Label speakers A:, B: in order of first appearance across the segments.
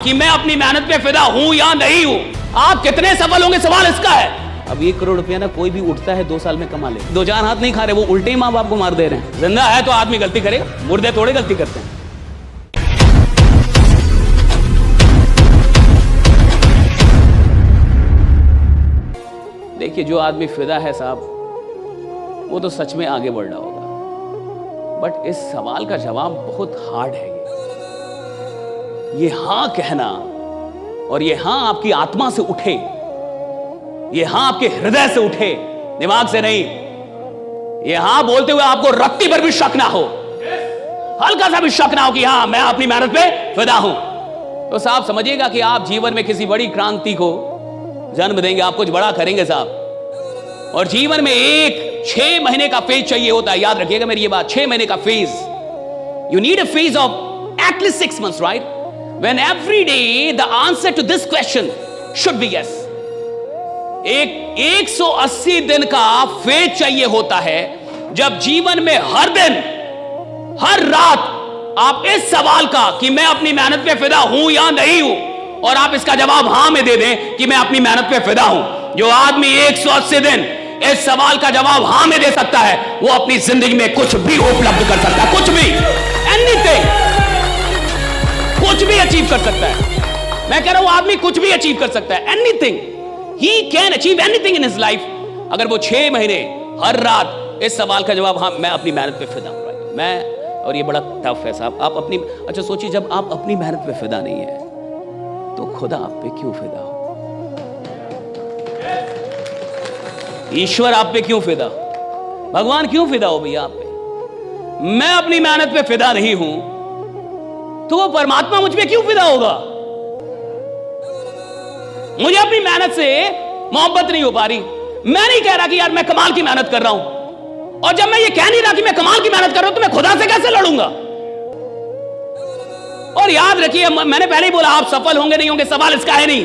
A: कि मैं अपनी मेहनत पे फिदा हूं या नहीं हूं। आप कितने सफल होंगे, सवाल इसका है। अब 1 करोड़ रुपया ना कोई भी उठता है 2 साल में कमा ले। 2 हाथ नहीं खा रहे, वो उल्टे ही माँ बाप को मार दे रहे हैं। जिंदा है तो आदमी गलती करेगा, मुर्दे थोड़े गलती करते हैं। देखिए, जो आदमी फिदा है साहब, वो तो सच में आगे बढ़ रहा होगा। बट इस सवाल का जवाब बहुत हार्ड है। ये हां कहना और ये हां आपकी आत्मा से उठे, ये हां आपके हृदय से उठे, दिमाग से नहीं। ये हां बोलते हुए आपको रत्ती पर भी शक ना हो, हल्का सा भी शक ना हो कि हां मैं अपनी मेहनत पे फिदा हूं। तो साहब समझिएगा कि आप जीवन में किसी बड़ी क्रांति को जन्म देंगे, आप कुछ बड़ा करेंगे साहब। और जीवन में एक 6 महीने का फेज चाहिए होता है। याद रखिएगा मेरी ये बात, 6 महीने का phase. You need a phase of at least 6 months, right? When every day the answer to this question should be yes. एक 180 दिन का फेज चाहिए होता है, जब जीवन में हर दिन हर रात आप इस सवाल का कि मैं अपनी मेहनत पे फिदा हूं या नहीं हूं, और आप इसका जवाब हां में दे दें कि मैं अपनी मेहनत पे फिदा हूं। जो आदमी 180 दिन इस सवाल का जवाब हां में दे सकता है, वो अपनी जिंदगी में कुछ भी उपलब्ध कर सकता है, कुछ भी, एनीथिंग, कुछ भी अचीव कर सकता है। मैं कह रहा हूं आदमी कुछ भी अचीव कर सकता है, anything. He can achieve anything in his life, अगर वो 6 महीने हर रात इस सवाल का जवाब हाँ मैं अपनी मेहनत पे फिदा हूं। मैं, और ये बड़ा टफ है साहब। आप अपनी, अच्छा सोचिए, जब आप अपनी मेहनत पे फिदा नहीं है तो खुदा आप पे क्यों फिदा हो? ईश्वर आप पे क्यों फिदा, भगवान क्यों फिदा हो भैया आप पे? मैं अपनी मेहनत पे फिदा नहीं हूं तो वो परमात्मा मुझ पे क्यों फिदा होगा? मुझे अपनी मेहनत से मोहब्बत नहीं हो पा रही। मैं नहीं कह रहा कि यार मैं कमाल की मेहनत कर रहा हूं, और जब मैं ये कह नहीं रहा कि मैं कमाल की मेहनत कर रहा हूं तो मैं खुदा से कैसे लड़ूंगा? और याद रखिए, मैंने पहले ही बोला, आप सफल होंगे नहीं होंगे सवाल इसका है नहीं।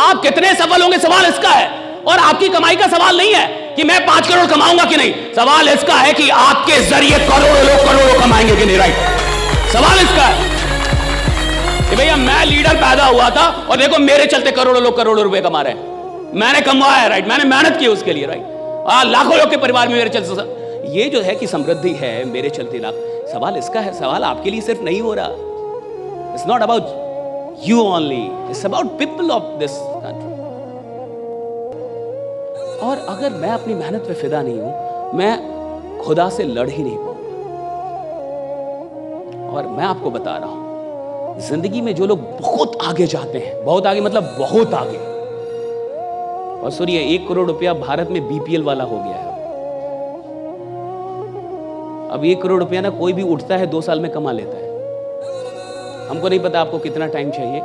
A: आप कितने सफल होंगे सवाल इसका है। और आपकी कमाई का सवाल नहीं है कि मैं 5 करोड़ कमाऊंगा कि नहीं, सवाल इसका है कि आपके जरिए करोड़ों लोग करोड़ों कमाएंगे कि नहीं, राइट? सवाल इसका है कि भैया मैं लीडर पैदा हुआ था और देखो मेरे चलते करोड़ों लोग करोड़ों रुपए कमा रहे हैं। मैंने कमाया है, राइट? मैंने मेहनत की उसके लिए, राइट? लाखों लोग के परिवार में मेरे चलते ये जो है कि समृद्धि है, मेरे चलते लाख। सवाल इसका है, सवाल आपके लिए सिर्फ नहीं हो रहा। It's not about you only, it's about people of this country. और अगर मैं अपनी मेहनत पे फिदा नहीं हूं, मैं खुदा से लड़ ही नहीं पाऊंगा। और मैं आपको बता रहा हूं, जिंदगी में जो लोग बहुत आगे जाते हैं, बहुत आगे मतलब बहुत आगे, और सुनिए 1 करोड़ रुपया भारत में बीपीएल वाला हो गया है। अब 1 करोड़ रुपया ना कोई भी उठता है 2 साल में कमा लेता है। हमको नहीं पता आपको कितना टाइम चाहिए,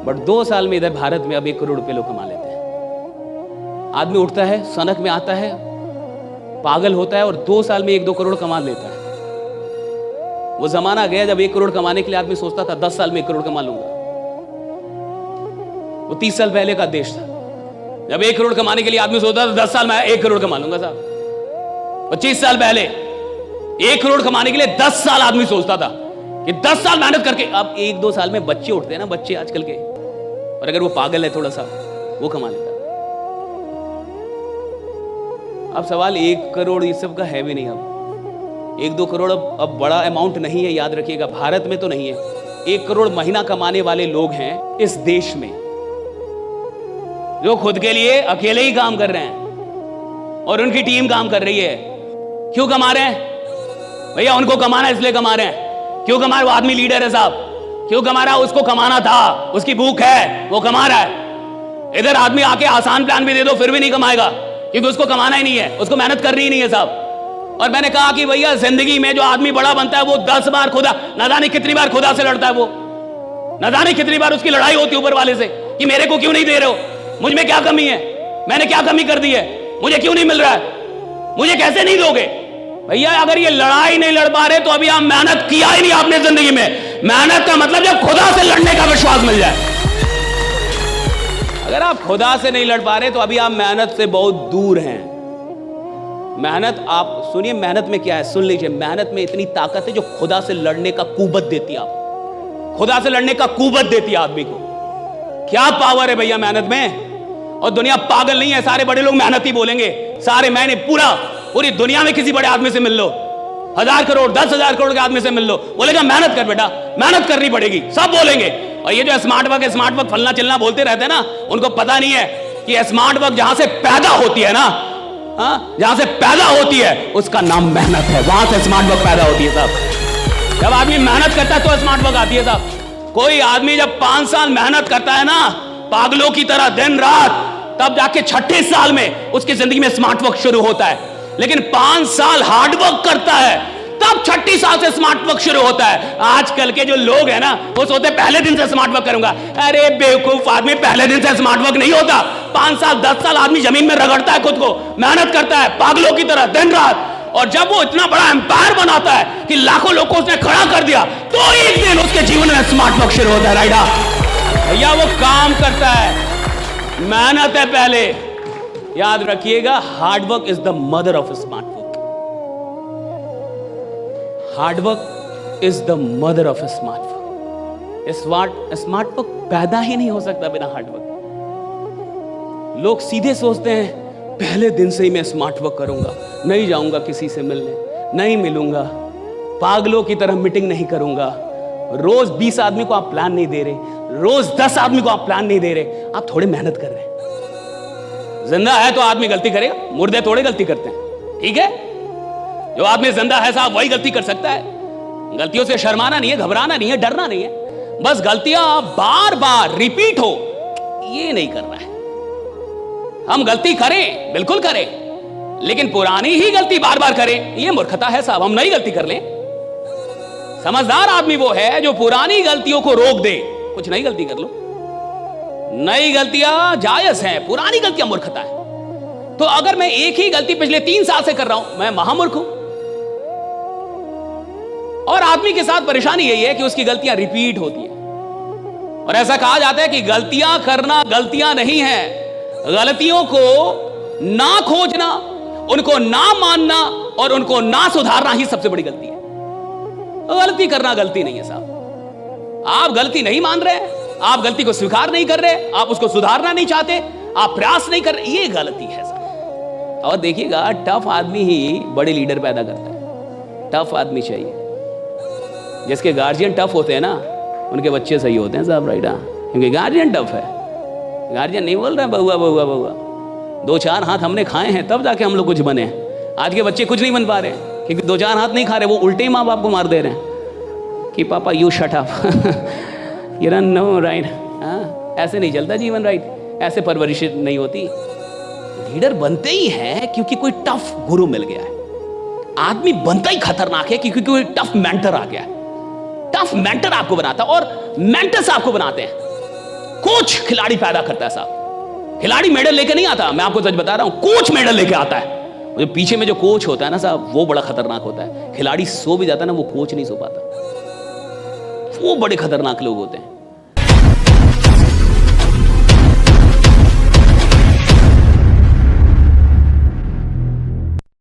A: बट 2 साल में इधर भारत में अब 1 करोड़ रुपये लोग कमा लेते हैं। आदमी उठता है, सनक में आता है, पागल होता है और 2 साल में 1-2 करोड़ कमा लेता है। वो जमाना गया जब 1 करोड़ कमाने के लिए आदमी सोचता था 10 साल में 1 करोड़ कमा लूंगा। वो 30 साल पहले का देश था, जब 1 करोड़ कमाने के लिए आदमी सोचता था 10 साल में 1 करोड़ कमा लूंगा साहब। 25 साल पहले 1 करोड़ कमाने के लिए 10 साल आदमी सोचता था कि 10 साल मेहनत करके। अब 1-2 साल में बच्चे उठते हैं ना, बच्चे आजकल के, और अगर वो पागल है थोड़ा सा, वो कमा लेता। अब सवाल 1 करोड़ ये सब का है भी नहीं। अब 1-2 करोड़ अब बड़ा अमाउंट नहीं है, याद रखिएगा। भारत में तो नहीं है। 1 करोड़ महीना कमाने वाले लोग हैं इस देश में, जो खुद के लिए अकेले ही काम कर रहे हैं और उनकी टीम काम कर रही है। क्यों कमा रहे हैं भैया? उनको कमाना इसलिए कमा रहे हैं। क्यों कमा रहे? वो आदमी लीडर है साहब, क्यों कमा रहा है? उसको कमाना था, उसकी भूख है, वो कमा रहा है। इधर आदमी आके आसान प्लान भी दे दो फिर भी नहीं कमाएगा, क्योंकि उसको कमाना ही नहीं है, उसको मेहनत करनी ही नहीं है साहब। और मैंने कहा कि भैया जिंदगी में जो आदमी बड़ा बनता है वो 10 बार खुदा, ना जाने कितनी बार खुदा से लड़ता है। वो ना जाने कितनी बार उसकी लड़ाई होती है ऊपर वाले से कि मेरे को क्यों नहीं दे रहे हो, मुझ में क्या कमी है, मैंने क्या कमी कर दी है, मुझे क्यों नहीं मिल रहा है, मुझे कैसे नहीं दोगे? भैया अगर ये लड़ाई नहीं लड़ पा रहे तो अभी आप मेहनत किया ही नहीं आपने जिंदगी में। मेहनत का मतलब जब खुदा से लड़ने का विश्वास मिल जाए। अगर आप खुदा से नहीं लड़ पा रहे तो अभी आप मेहनत से बहुत दूर हैं। मेहनत, आप सुनिए मेहनत में क्या है, सुन लीजिए। मेहनत में इतनी ताकत है जो खुदा से लड़ने का कुव्वत देती है आपको। खुदा से लड़ने का कुव्वत देती है आदमी को। क्या पावर है भैया मेहनत में। और दुनिया पागल नहीं है, सारे बड़े लोग मेहनत ही बोलेंगे, सारे मैंने पूरी दुनिया में किसी बड़े आदमी से मिल लो, 1000 करोड़ 10,000 करोड़ के आदमी से मिल लो, बोलेगा मेहनत कर बेटा, मेहनत करनी पड़ेगी, सब बोलेंगे। और ये जो स्मार्ट वर्क फलना चिलना बोलते रहते हैं ना, उनको पता नहीं है कि स्मार्ट वर्क जहां से पैदा होती है ना, जहां से पैदा होती है उसका नाम मेहनत है, वहां से स्मार्ट वर्क पैदा होती है साहब। जब आदमी मेहनत करता है तो स्मार्ट वर्क आती है साहब। कोई आदमी जब 5 साल मेहनत करता है ना पागलों की तरह दिन रात, तब जाके 6ठे साल में उसकी जिंदगी में स्मार्ट वर्क शुरू होता है। लेकिन 5 साल हार्ड वर्क करता है तब 6ठी साल से स्मार्ट वर्क शुरू होता है। आजकल के जो लोग हैं ना वो सोचते हैं पहले दिन से स्मार्ट वर्क करूंगा। अरे बेवकूफ आदमी, पहले दिन से स्मार्ट वर्क नहीं होता। 5 साल 10 साल आदमी जमीन में रगड़ता है, खुद को मेहनत करता है पागलों की तरह दिन रात, और जब वो इतना बड़ा एम्पायर बनाता है कि लाखों लोगों को उसने खड़ा कर दिया, तो एक दिन उसके जीवन में स्मार्ट वर्क शुरू होता है। राइडा भैया वो काम करता है, मेहनत है पहले। याद रखिएगा, hard work is the mother of smart work. Hard work is the mother of smart work. Smart work पैदा ही नहीं हो सकता बिना हार्ड वर्क। लोग सीधे सोचते हैं पहले दिन से ही मैं स्मार्ट वर्क करूंगा, नहीं जाऊंगा किसी से मिलने, नहीं मिलूंगा, पागलों की तरह मीटिंग नहीं करूंगा। रोज 20 आदमी को आप प्लान नहीं दे रहे, रोज 10 आदमी को आप प्लान नहीं दे रहे, आप थोड़े मेहनत कर रहे हैं। जिंदा है तो आदमी गलती करेगा, मुर्दे थोड़े गलती करते हैं, ठीक है। जो आदमी जिंदा है साहब वही गलती कर सकता है। गलतियों से शर्माना नहीं है, घबराना नहीं है, डरना नहीं है, बस गलतियां बार बार रिपीट हो ये नहीं करना है। हम गलती करें, बिल्कुल करें, लेकिन पुरानी ही गलती बार बार करें ये मूर्खता है साहब। हम नई गलती कर लें। समझदार आदमी वो है जो पुरानी गलतियों को रोक दे, कुछ नई गलती कर लो। नई गलतियां जायज हैं, पुरानी गलतियां मूर्खता है। तो अगर मैं एक ही गलती पिछले 3 साल से कर रहा हूं, मैं महामूर्ख हूं। और आदमी के साथ परेशानी यही है कि उसकी गलतियां रिपीट होती हैं। और ऐसा कहा जाता है कि गलतियां करना गलतियां नहीं है, गलतियों को ना खोजना, उनको ना मानना और उनको ना सुधारना ही सबसे बड़ी गलती है। गलती करना गलती नहीं है साहब। आप गलती नहीं मान रहे, आप गलती को स्वीकार नहीं कर रहे, आप उसको सुधारना नहीं चाहते, आप प्रयास नहीं कर रहे, ये गलती है साहब। और देखिएगा, टफ आदमी ही बड़े लीडर पैदा करता है। टफ आदमी चाहिए। जिसके गार्जियन टफ होते हैं ना, उनके बच्चे सही होते हैं साहब। राइट, क्योंकि गार्जियन टफ है। गार्जियन नहीं बोल रहे हैं बहुआ बहुआ बहुआ, 2-4 हाथ हमने खाए हैं तब जाके हम लोग कुछ बने हैं। आज के बच्चे कुछ नहीं बन पा रहे हैं क्योंकि 2-4 हाथ नहीं खा रहे, वो उल्टे ही माँ बाप को मार दे रहे हैं कि पापा you shut up you don't know right. ऐसे नहीं चलता जीवन। राइट, ऐसे परवरिश नहीं होती। लीडर बनते ही है क्योंकि कोई टफ गुरु मिल गया है। आदमी बनता ही खतरनाक है क्योंकि कोई टफ मेंटर आ गया है। टफ मेंटर आपको बनाता है, और मेंटर्स आपको बनाते हैं। कोच खिलाड़ी पैदा करता है साहब। खिलाड़ी मेडल लेके नहीं आता, मैं आपको सच बता रहा हूं, कोच मेडल लेके आता है। जो पीछे में जो कोच होता है ना साहब, वो बड़ा खतरनाक होता है। खिलाड़ी सो भी जाता है ना, वो कोच नहीं सो पाता। वो बड़े खतरनाक लोग होते हैं।